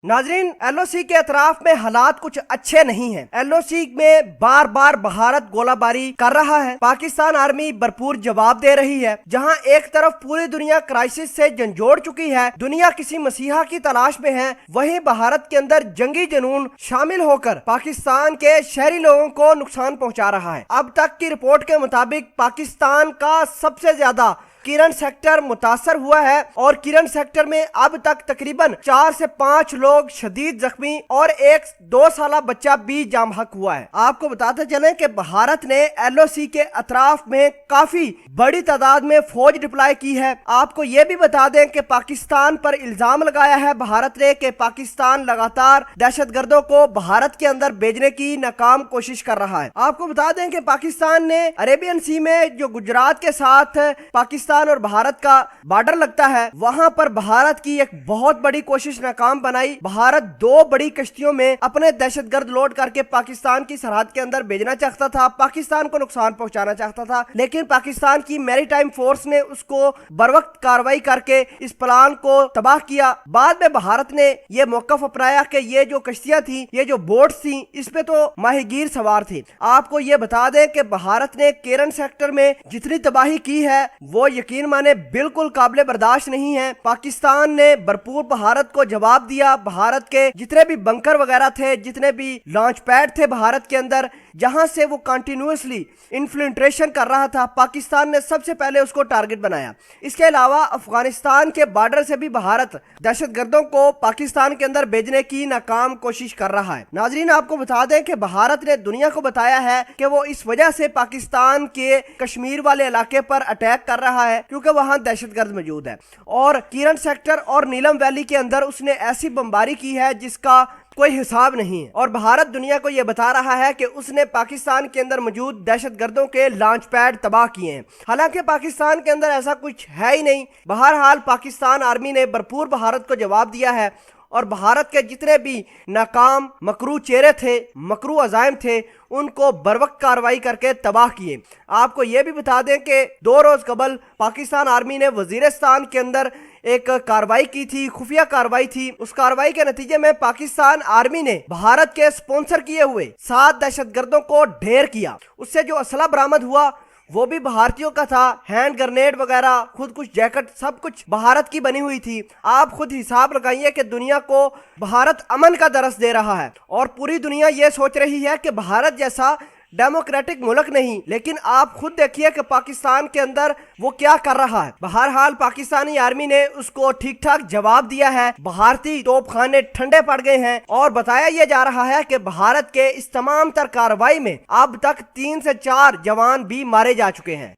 नाजरीन, एलओसी के अतराफ में हालात कुछ अच्छे नहीं हैं। एलओसी में बार बार भारत गोलाबारी कर रहा है। पाकिस्तान आर्मी भरपूर जवाब दे रही है। जहां एक तरफ पूरी दुनिया क्राइसिस से झंझोड़ चुकी है, दुनिया किसी मसीहा की तलाश में है, वहीं भारत के अंदर जंगी जुनून शामिल होकर पाकिस्तान के शहरी लोगों को नुकसान पहुंचा रहा है। अब तक की रिपोर्ट के मुताबिक पाकिस्तान का सबसे ज्यादा किरण सेक्टर मुतासर हुआ है और किरण सेक्टर में अब तक तकरीबन 4 से 5 लोग शदीद जख्मी और एक 2 साला बच्चा भी जाम हक हुआ है। आपको बताते चलें कि भारत ने एलओसी के अतराफ में काफी बड़ी तादाद में फौज डिप्लॉय की है। आपको ये भी बता दें कि पाकिस्तान पर इल्जाम लगाया है भारत ने कि पाकिस्तान लगातार दहशतगर्दों को भारत के अंदर भेजने की नाकाम कोशिश कर रहा है। आपको बता दें कि पाकिस्तान ने अरेबियन सी में जो गुजरात के साथ पाकिस्तान और भारत का बॉर्डर लगता है, वहां पर भारत की एक बहुत बड़ी कोशिश नाकाम बनाई। भारत 2 बड़ी कश्तियों में अपने दहशतगर्द लोड करके पाकिस्तान की सरहद के अंदर भेजना चाहता था, पाकिस्तान को नुकसान पहुंचाना चाहता था, लेकिन पाकिस्तान की मैरीटाइम फोर्स ने उसको बरवक्त कार्रवाई करके इस प्लान को तबाह किया। बाद में भारत ने यह मौकफ अपनाया कि ये जो कश्तियां थी, ये जो बोट थी, इस पे तो माहीगीर सवार थे। आपको ये बता दें कि भारत ने केरन सेक्टर में जितनी तबाही की है वो यकीन माने बिल्कुल काबिले बर्दाश्त नहीं है। पाकिस्तान ने भरपूर भारत को जवाब दिया। भारत के जितने भी बंकर वगैरह थे, जितने भी लॉन्च पैड थे भारत के अंदर, जहां से वो कंटिन्यूअसली इन्फिल्ट्रेशन कर रहा था, पाकिस्तान ने सबसे पहले उसको टारगेट बनाया। इसके अलावा अफगानिस्तान के बॉर्डर से भी भारत दहशतगर्दों को पाकिस्तान के अंदर भेजने की नाकाम कोशिश कर रहा है। नाजरीन, आपको बता दें कि भारत ने दुनिया को बताया है कि वो इस वजह से पाकिस्तान के कश्मीर वाले इलाके पर अटैक कर रहा है क्योंकि वहां दहशतगर्द मौजूद है, और किरण सेक्टर और नीलम वैली के अंदर उसने ऐसी बमबारी की है जिसका कोई हिसाब नहीं है। और भारत दुनिया को यह बता रहा है कि उसने पाकिस्तान के अंदर मौजूद दहशतगर्दों के लॉन्च पैड तबाह किए हैं। हालांकि पाकिस्तान के अंदर ऐसा कुछ है ही नहीं। बहरहाल पाकिस्तान आर्मी ने भरपूर भारत को जवाब दिया है और भारत के जितने भी नाकाम मकरू चेहरे थे, मकरू अजाइम थे, उनको बरवक्त कार्रवाई करके तबाह किए। आपको यह भी बता दें कि 2 रोज कबल पाकिस्तान आर्मी ने वजीरिस्तान के अंदर एक कार्रवाई की थी, खुफिया कार्रवाई थी। उस कार्रवाई के नतीजे में पाकिस्तान आर्मी ने भारत के स्पॉन्सर किए हुए 7 दहशतगर्दों को ढेर किया। उससे जो असला बरामद हुआ वो भी भारतीयों का था। हैंड ग्रेनेड वगैरह, खुद कुछ जैकेट, सब कुछ भारत की बनी हुई थी। आप खुद हिसाब लगाइए कि दुनिया को भारत अमन का दरस दे रहा है और पूरी दुनिया ये सोच रही है कि भारत जैसा डेमोक्रेटिक मुल्क नहीं, लेकिन आप खुद देखिए कि पाकिस्तान के अंदर वो क्या कर रहा है। बहरहाल पाकिस्तानी आर्मी ने उसको ठीक ठाक जवाब दिया है। भारतीय तोपखाने ठंडे पड़ गए हैं और बताया यह जा रहा है कि भारत के इस तमाम तर कार्रवाई में अब तक 3 से 4 जवान भी मारे जा चुके हैं।